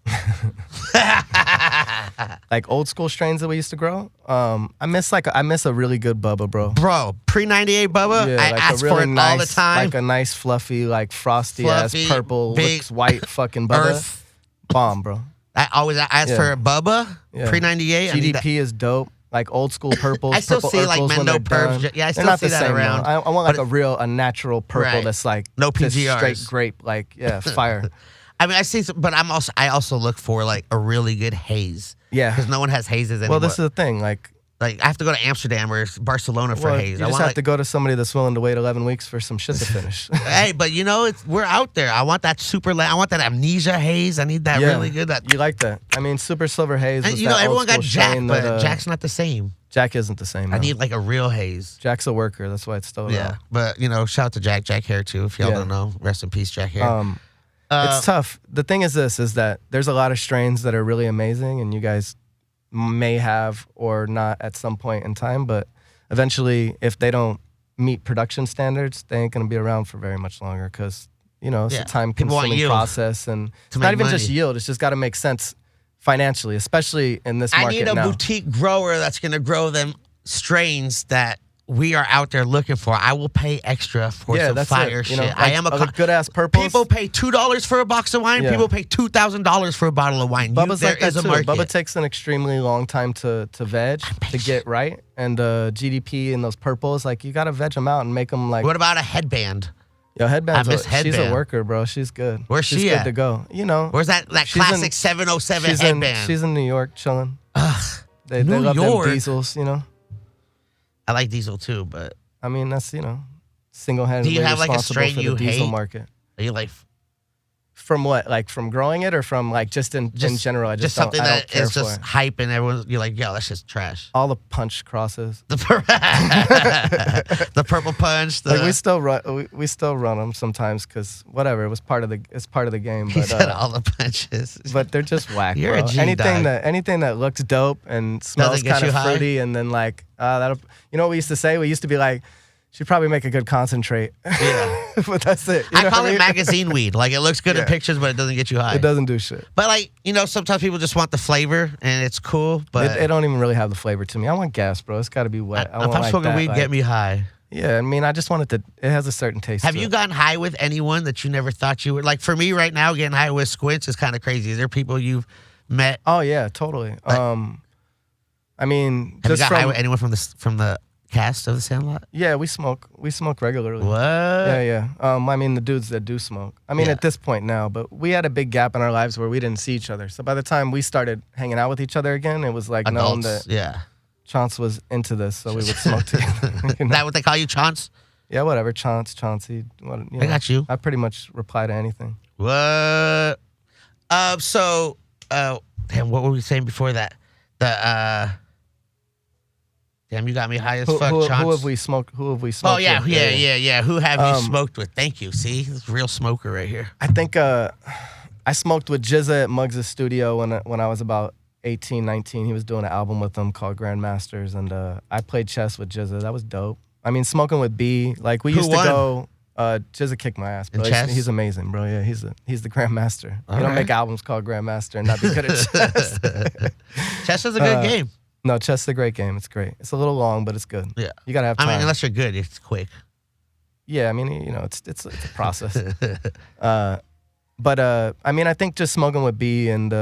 Like old school strains that we used to grow. I miss a really good Bubba, bro. Bro, pre-98 Bubba, Yeah, I like asked a really for it nice, all the time. Like a nice fluffy, like frosty Fluffy, ass purple, big looks white fucking Bubba. Earth. Bomb, bro. I always asked for a Bubba, pre-98. GDP is dope. Like old school purples. I still purple see like Urkels when Mendo they're done. Purps. Yeah, I They're still not see the that same, around. though. I want like a natural purple Right. that's like No just PGRs. straight grape, like fire. I mean, I see, but I also look for like a really good haze. Yeah. Because no one has hazes anymore. Well, this is the thing. Like I have to go to Amsterdam or Barcelona for haze. You just have to go to somebody that's willing to wait 11 weeks for some shit to finish. Hey, but you know, we're out there. I want that I want that amnesia haze. I need that really good. You like that? I mean, Super Silver Haze. Was you know, that everyone got old school Jack, strain but that, Jack's not the same. Jack isn't the same. I no. need like a real haze. Jack's a worker. That's why it's still around. Yeah, but you know, shout out to Jack Hair too. If y'all don't know, rest in peace, Jack Hair. It's tough. The thing is that there's a lot of strains that are really amazing, and you guys may have or not at some point in time, but eventually, if they don't meet production standards, they ain't gonna be around for very much longer because it's a time-consuming process, and it's not even just yield. It's just got to make sense financially, especially in this market I need a now. boutique grower that's gonna grow them strains that we are out there looking for. I will pay extra for some fire shit. Like, I am a good ass purples. People pay $2 for a box of wine. Yeah. People pay $2,000 for a bottle of wine. Bubba's There like that is a too. market. Bubba takes an extremely long time to veg, to get right. And GDP and those purples, like you gotta veg them out and make them like. What about a headband? Yo, Headband's I miss she's Headband. a worker, bro. She's good. Where's she's she good at? to go. Where's that classic 707 headband? She's in New York chilling. They New love York. them diesels, I like diesel too, but I mean that's single-handedly do you have like a responsible strain for the you diesel hate? market. Are you like From what? Like from growing it or from like just in general? I just don't, something I don't that care is for just it. hype and you're like, yo, that's just trash. All the punch crosses. The purple punch. Like we still run them sometimes because whatever, it's part of the game. He But said all the punches. but they're just whack. You're bro. a G anything dog. that looks dope and smells Doesn't get kind you of high? fruity, and then like that'll. You know what we used to say? We used to be like, she'd probably make a good concentrate. Yeah. But that's it. You know I call what it mean? magazine weed. Like it looks good in Yeah. pictures, but it doesn't get you high. It doesn't do shit. But like, sometimes people just want the flavor and it's cool. But It don't even really have the flavor to me. I want gas, bro. It's got to be wet. I if want I'm like smoking that, weed, like- get me high. Yeah, I mean, I just want it to. It has a certain taste. Have to you it. gotten high with anyone that you never thought you would? Like for me right now, getting high with Squints is kind of crazy. Is there people you've met? Oh yeah, totally. I mean, Have you just got high from with anyone from the cast of The Sandlot? yeah, we smoke regularly. What? Yeah. I mean, the dudes that do smoke. I mean, Yeah. at this point now, but we had a big gap in our lives where we didn't see each other. So by the time we started hanging out with each other again, it was like known Adults. that Yeah. Chauncey was into this, so we would smoke together. Is that what they call you, Chauncey? Yeah, whatever. Chauncey. I got you. I pretty much reply to anything. What? Damn, what were we saying before that? Damn, you got me high as fuck, Chauncey. Who have we smoked? Oh, yeah. with? Who have you smoked with? Thank you. See? This is a real smoker right here. I think I smoked with Jizza at Muggs' studio when I was about 18, 19. He was doing an album with them called Grandmasters, and I played chess with Jizza. That was dope. I mean, smoking with B, like we Who used won? to go. Jizza kicked my ass, bro. In chess? He's amazing, bro. Yeah, he's the Grandmaster. All You don't right. make albums called Grandmaster and not be good at chess. Chess is a good game. No, chess is a great game. It's great. It's a little long, but it's good. Yeah. You gotta have time. I mean, unless you're good, it's quick. Yeah, I mean, it's a process. But I mean, I think just smoking with B and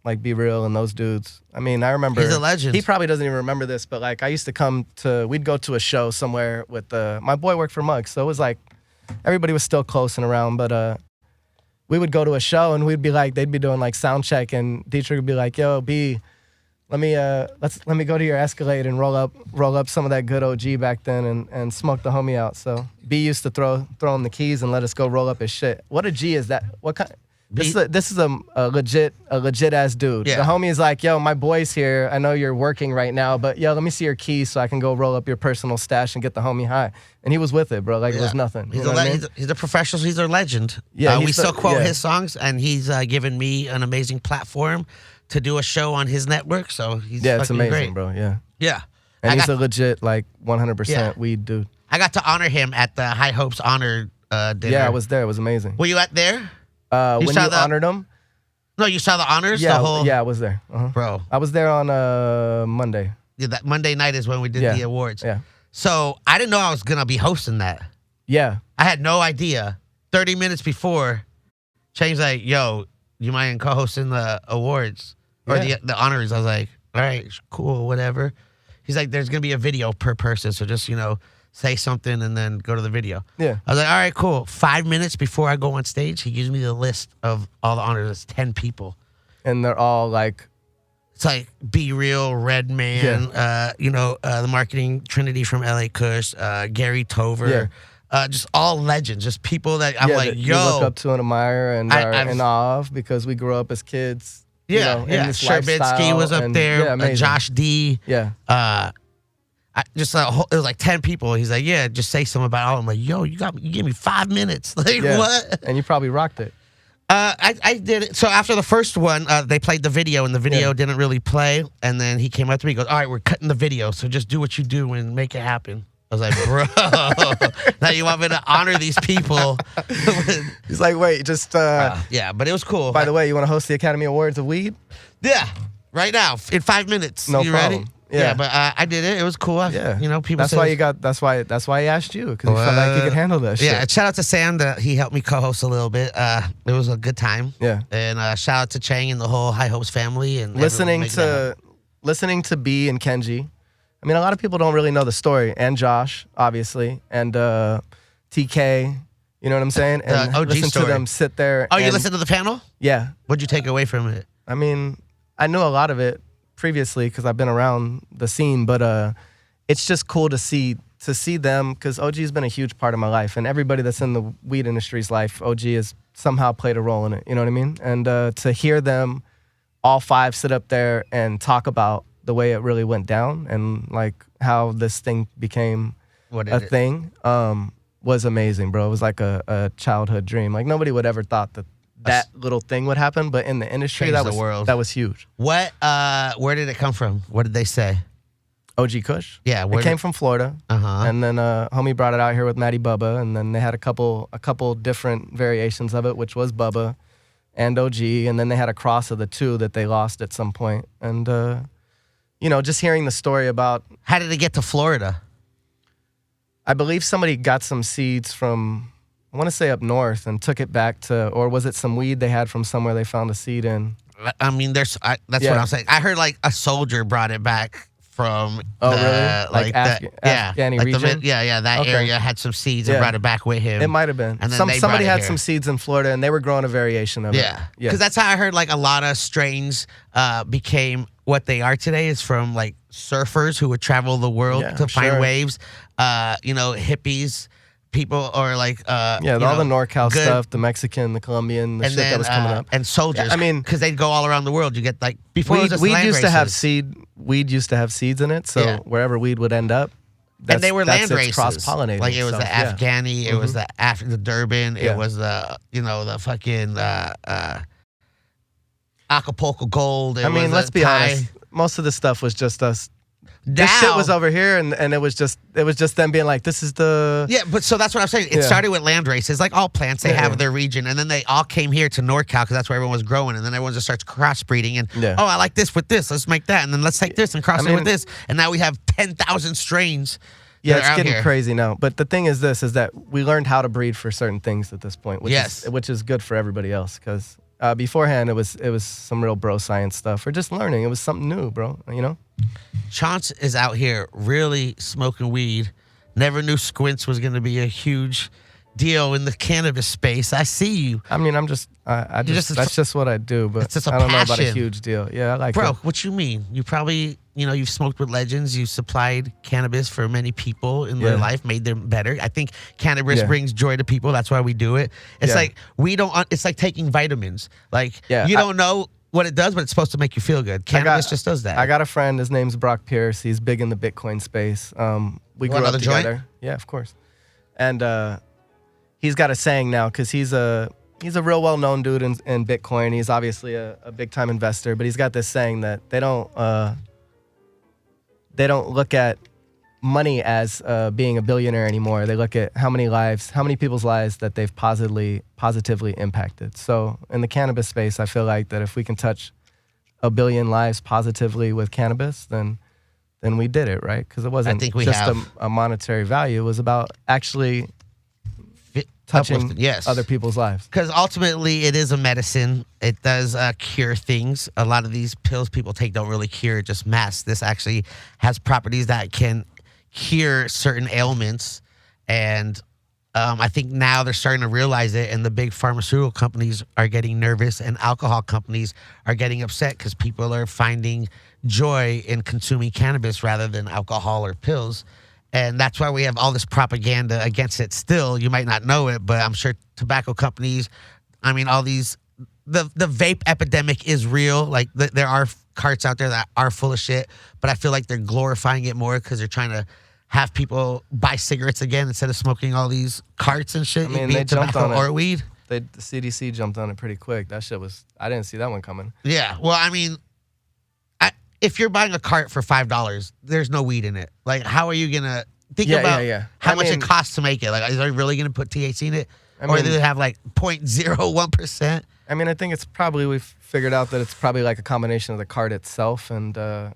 like Be Real and those dudes. I mean, I remember He's a legend. He probably doesn't even remember this, but like I used to we'd go to a show somewhere with my boy worked for Muggs, so it was like everybody was still close and around, but we would go to a show and we'd be like, they'd be doing like sound check, and Dietrich would be like, "Yo, B, let me go to your Escalade and roll up some of that good OG back then and smoke the homie out." So B used to throw him the keys and let us go roll up his shit. What a G is that? What kind? This is a legit ass dude. Yeah. The homie is like, yo, my boy's here. I know you're working right now, but yo, let me see your keys so I can go roll up your personal stash and get the homie high. And he was with it, bro. Like it was nothing. He's a professional. He's a legend. Yeah, we still quote his songs, and he's given me an amazing platform to do a show on his network. So he's it's amazing, great. bro. Yeah. Yeah. And he's a legit, like 100% weed dude. I got to honor him at the High Hopes Honor dinner. Yeah, I was there. It was amazing. Were you there? When you honored him? No, you saw the honors? Yeah, the whole... yeah, I was there. Bro. I was there on Monday. Yeah, that Monday night is when we did the awards. Yeah. So I didn't know I was going to be hosting that. Yeah. I had no idea. 30 minutes before, Shane's like, yo, you mind co-hosting the awards? Or the honors? I was like, all right, cool, whatever. He's like, there's going to be a video per person, so just, say something and then go to the video. Yeah. I was like, all right, cool. 5 minutes before I go on stage, he gives me the list of all the honors. It's 10 people. And they're all like... It's like Be Real, Redman, the marketing Trinity from LA Kush, Gary Tover. Yeah. Just all legends, just people that I'm like, yo. You look up to and admire and are in awe of because we grew up as kids. In this Sherbinsky was up there. Josh D. Yeah. It was like 10 people. He's like, yeah, just say something about it all. I'm like, yo, you gave me 5 minutes. Like, what? And you probably rocked it. I did it. So after the first one, they played the video, and the video didn't really play. And then he came up to me, he goes, all right, we're cutting the video, so just do what you do and make it happen. I was like, bro, now you want me to honor these people? He's like, wait, just... yeah, but it was cool. By the way, you want to host the Academy Awards of Weed? Yeah, right now, in 5 minutes. No you problem. Ready? Yeah, but I did it. It was cool. People. That's why you got. That's why he asked you because he felt like he could handle that shit. Yeah. Shout out to Sam that he helped me co-host a little bit. It was a good time. Yeah. And shout out to Chang and the whole High Hopes family and listening to B and Kenji. I mean, a lot of people don't really know the story, and Josh, obviously, and TK. You know what I'm saying? And the OG listen story. to them sit there. Oh, you listened to the panel? Yeah. What'd you take away from it? I mean, I knew a lot of it previously because I've been around the scene, but it's just cool to see them because OG has been a huge part of my life, and everybody that's in the weed industry's life, OG has somehow played a role in it. You know what I mean? And to hear them all five sit up there and talk about the way it really went down and like how this thing became a thing was amazing, bro. It was like a childhood dream. Like nobody would ever thought that little thing would happen, but in the industry, that was huge. What? Where did it come from? What did they say? OG Kush. Yeah, it came from Florida, and then homie brought it out here with Matty Bubba, and then they had a couple different variations of it, which was Bubba and OG, and then they had a cross of the two that they lost at some point, and just hearing the story about how did it get to Florida? I believe somebody got some seeds from, I want to say up north, and took it back to, or was it some weed they had from somewhere they found a seed in? I mean, that's what I'm saying. I heard like a soldier brought it back from really? Afghani region? That area had some seeds and brought it back with him. It might have been. And then somebody had some seeds in Florida, and they were growing a variation of it. Yeah, because that's how I heard like a lot of strains became what they are today is from like surfers who would travel the world to find waves, hippies, people, or like all the NorCal stuff, the Mexican, the Colombian, the shit that was coming up, and soldiers. I mean, because they'd go all around the world. You get like before weed used to have seeds in it, so wherever weed would end up. And they were land races, cross-pollinating. Like it was the Afghani, it was the Durban, it was the the fucking Acapulco Gold. I mean, let's be honest. Most of the stuff was just us. This shit was over here, and it was just them being like, this is the... Yeah, but so that's what I'm saying. It started with land races. Like all plants, they have their region, and then they all came here to NorCal because that's where everyone was growing, and then everyone just starts crossbreeding, and, I like this with this. Let's make that, and then let's take this and cross it with this. And now we have 10,000 strains. Yeah, it's getting crazy now. But the thing is that we learned how to breed for certain things at this point, which is good for everybody else, because... beforehand, it was some real bro science stuff, or just learning. It was something new, bro. Chauncey is out here really smoking weed. Never knew Squints was going to be a huge deal in the cannabis space. I see you. I mean, that's just what I do, but It's just a I don't know about a passion. huge deal. Yeah, I like Bro, it. what you mean? You probably, you've smoked with legends. You supplied cannabis for many people in their life, made them better. I think cannabis brings joy to people. That's why we do it. It's like it's like taking vitamins. Like you don't know what it does, but it's supposed to make you feel good. Cannabis just does that. I got a friend. His name's Brock Pierce. He's big in the Bitcoin space. We grew up together. Joint? Yeah, of course. And he's got a saying now because he's a real well-known dude in Bitcoin. He's obviously a big-time investor, but he's got this saying that they don't look at money as being a billionaire anymore. They look at how many people's lives that they've positively impacted. So in the cannabis space, I feel like that if we can touch 1 billion lives positively with cannabis, then we did it, right? Because it wasn't a monetary value. It was about actually touching other people's lives. Because ultimately, it is a medicine. It does cure things. A lot of these pills people take don't really cure, just mask. This actually has properties that can cure certain ailments. And I think now they're starting to realize it, and the big pharmaceutical companies are getting nervous, and alcohol companies are getting upset because people are finding joy in consuming cannabis rather than alcohol or pills. And that's why we have all this propaganda against it still. You might not know it, but I'm sure tobacco companies, all these, the vape epidemic is real. Like there are carts out there that are full of shit, but I feel like they're glorifying it more because they're trying to have people buy cigarettes again instead of smoking all these carts and shit. They jumped on it. Or weed. The CDC jumped on it pretty quick. That shit I didn't see that one coming. Yeah. Well, if you're buying a cart for $5, there's no weed in it. Like, how are you gonna think about how much it costs to make it? Like, is they really gonna put THC in it, or do they have like 0.01%? I think it's probably we've figured out that it's probably like a combination of the cart itself and know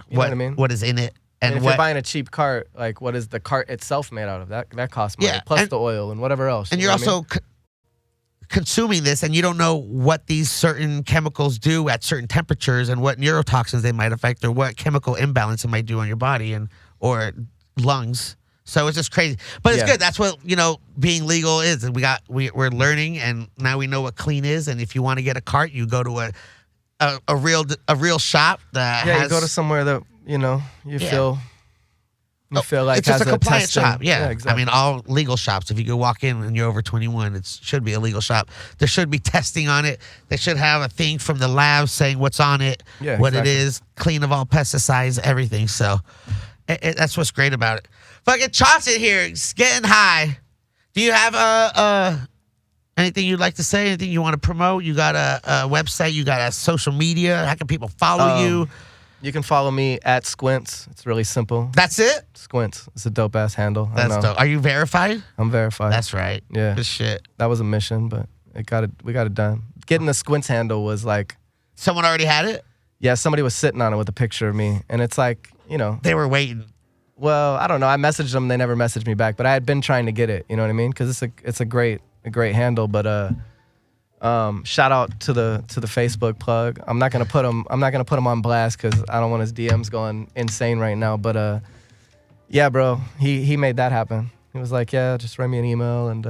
what I mean? What is in it? And if you're buying a cheap cart, like what is the cart itself made out of? That costs money, plus the oil and whatever else. And you're also consuming this, and you don't know what these certain chemicals do at certain temperatures, and what neurotoxins they might affect, or what chemical imbalance it might do on your body or lungs. So it's just crazy, but it's good. That's what being legal is. And we're learning, and now we know what clean is. And if you want to get a cart, you go to a real shop that you go to somewhere that you feel like it's just has a compliant testing. shop. Yeah, exactly. All legal shops. If you go walk in and you're over 21, it should be a legal shop. There should be testing on it. They should have a thing from the lab saying what's on it, what it is, clean of all pesticides, everything. So that's what's great about it. Fucking Chauncey here, it's getting high. Do you have anything you'd like to say? Anything you want to promote? You got a website? You got a social media? How can people follow you? You can follow me at Squints. It's really simple. That's it? Squints. It's a dope ass handle. That's dope. Are you verified? I'm verified. That's right. Yeah. Good shit. That was a mission, but we got it done. Getting the Squints handle was like, someone already had it? Yeah, somebody was sitting on it with a picture of me, and it's like, they were waiting. Well, I don't know. I messaged them. They never messaged me back, but I had been trying to get it. You know what I mean? Because it's a great handle. But shout out to the Facebook plug. I'm not gonna put him on blast because I don't want his DMs going insane right now. But yeah, bro, he made that happen. He was like, yeah, just write me an email and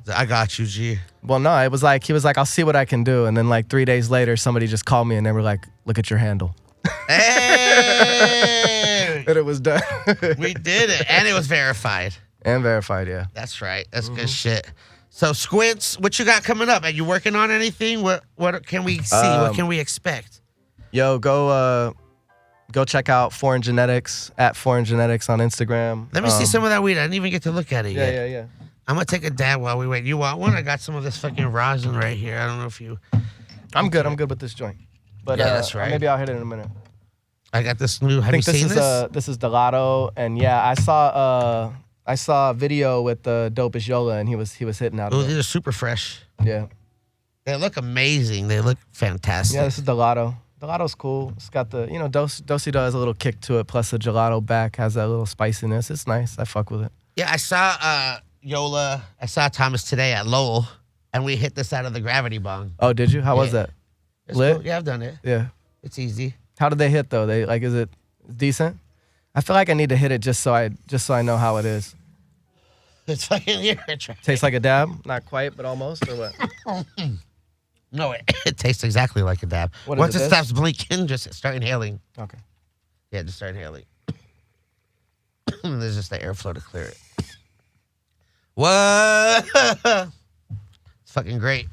I got you, G. Well, no, he was like, I'll see what I can do. And then like 3 days later, somebody just called me and they were like, look at your handle. Hey! And it was done. We did it, and it was verified. And verified, yeah. That's right. That's good shit. So Squints, what you got coming up? Are you working on anything? What can we see? What can we expect? Yo, go check out Foreign Genetics at Foreign Genetics on Instagram. Let me see some of that weed. I didn't even get to look at it yet. Yeah. I'm gonna take a dab while we wait. You want one? I got some of this fucking rosin right here. I don't know if you. I'm good with this joint. But yeah, that's right. Maybe I'll hit it in a minute. I got this new. Have you seen this? This is Delato, and yeah, I saw a video with the Dopest Yola, and he was hitting out. These are super fresh. Yeah, they look amazing. They look fantastic. Yeah, this is Delato. Gelato's cool. It's got the Dosito has a little kick to it, plus the gelato back has that little spiciness. It's nice. I fuck with it. Yeah, I saw Yola. I saw Thomas today at Lowell, and we hit this out of the gravity bong. Oh, did you? How was that? It's lit? Cool. Yeah, I've done it. Yeah, it's easy. How did they hit though? They is it decent? I feel like I need to hit it just so I know how it is. It's fucking here. Tastes like a dab? Not quite, but almost, or what? No, it tastes exactly like a dab. What is Once it, it this? stops blinking, just start inhaling. Okay. Yeah, just start inhaling. There's just the airflow to clear it. What? It's fucking great.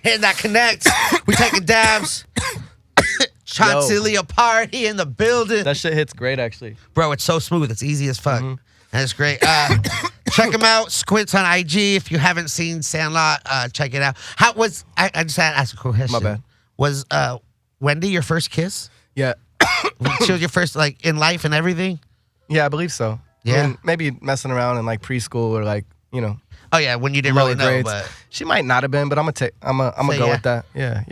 Hitting that connects. We taking dabs. Chauncey Leopardi in the building. That shit hits great, actually. Bro, it's so smooth. It's easy as fuck. And it's great. Check him out. Squints on IG. If you haven't seen Sandlot, check it out. How was I just had to ask a cool question. My bad. Was Wendy your first kiss? Yeah. She was your first, like, in life and everything? Yeah, I believe so. Yeah. I mean, maybe messing around in like preschool or like, you know. Oh yeah, when you didn't lower really know, grades. but She might not have been, but I'm gonna go yeah. with that. Yeah.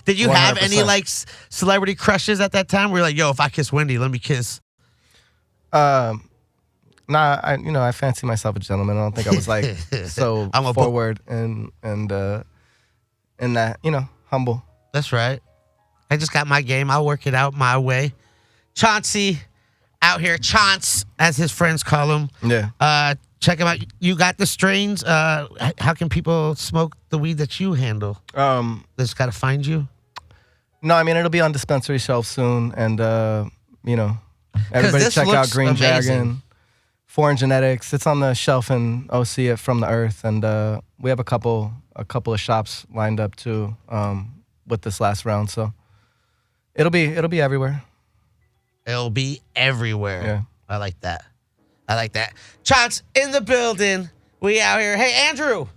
did you have any 100%. like celebrity crushes at that time? Where you're like, yo, if I kiss Wendy, let me kiss. Nah, I fancy myself a gentleman. I don't think I was like so I'm a forward and in that, you know, humble. That's right. I just got my game. I'll work it out my way. Chauncey out here, Chaunce, as his friends call him. Yeah. Check him out. You got the strains. How can people smoke the weed that you handle? They just got to find you? No, I mean, it'll be on dispensary shelves soon. And, you know, everybody this check out looks Green amazing. Dragon, Foreign Genetics. It's on the shelf in OC at From the Earth. And we have a couple of shops lined up, too, with this last round. So it'll be everywhere. It'll be everywhere. Yeah. I like that. Chaunce in the building. We out here. Hey, Andrew.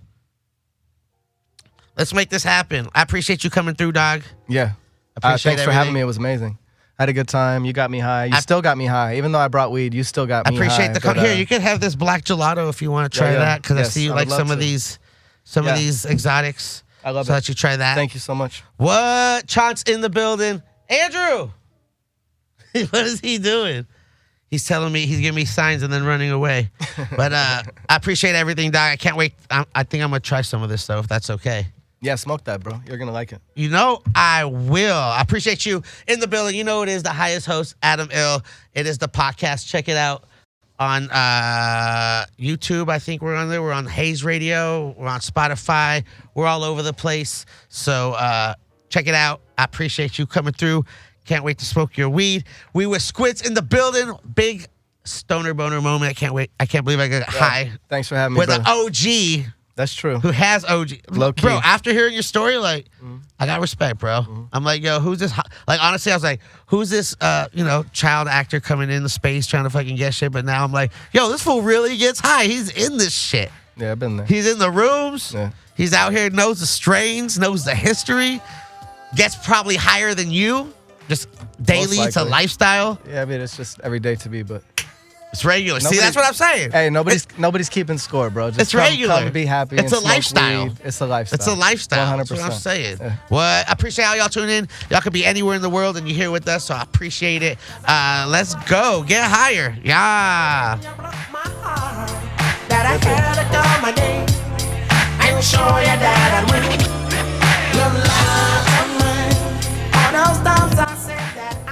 Let's make this happen. I appreciate you coming through, dog. Yeah. Appreciate Thanks for having everything. me. It was amazing. I had a good time. You got me high. You still got me high. Even though I brought weed, you still got I me appreciate high. the but, here. You can have this black gelato if you want to try yeah. that, because I Yes, see you I like would love some of to. these exotics. I love so it. that you try that. Thank you so much. What? Chaunce in the building. Andrew. What is he doing? He's telling me, he's giving me signs and then running away. But I appreciate everything, Doc. I can't wait. I think I'm going to try some of this, though, if that's okay. Yeah, smoke that, bro. You're going to like it. You know, I will. I appreciate you in the building. You know it is the highest host, Adam ILL. It is the podcast. Check it out on YouTube. I think we're on there. We're on Hayes Radio. We're on Spotify. We're all over the place. So check it out. I appreciate you coming through. Can't wait to smoke your weed. We were Squints in the building. Big stoner boner moment. I can't wait. I can't believe I got high Thanks for having me, with brother. an OG That's true. who has OG. Low key. Bro, after hearing your story, like, I got respect, bro. I'm like, yo, who's this? Like, honestly, I was like, who's this, child actor coming into space trying to fucking get shit? But now I'm like, yo, this fool really gets high. He's in this shit. Yeah, I've been there. He's in the rooms. Yeah. He's out here, knows the strains, knows the history, gets probably higher than you. Just daily, it's a likely. lifestyle. Yeah, I mean, it's just every day to be, but It's regular. See, Nobody- that's what I'm saying. hey, nobody's keeping score, bro. Just It's regular. Come be happy. It's and a smoke lifestyle. weed. It's a lifestyle. It's a lifestyle. 100%. That's what I'm saying. Yeah. Well, I appreciate how y'all tune in. Y'all could be anywhere in the world and you're here with us, so I appreciate it. Let's go. Get higher. Yeah.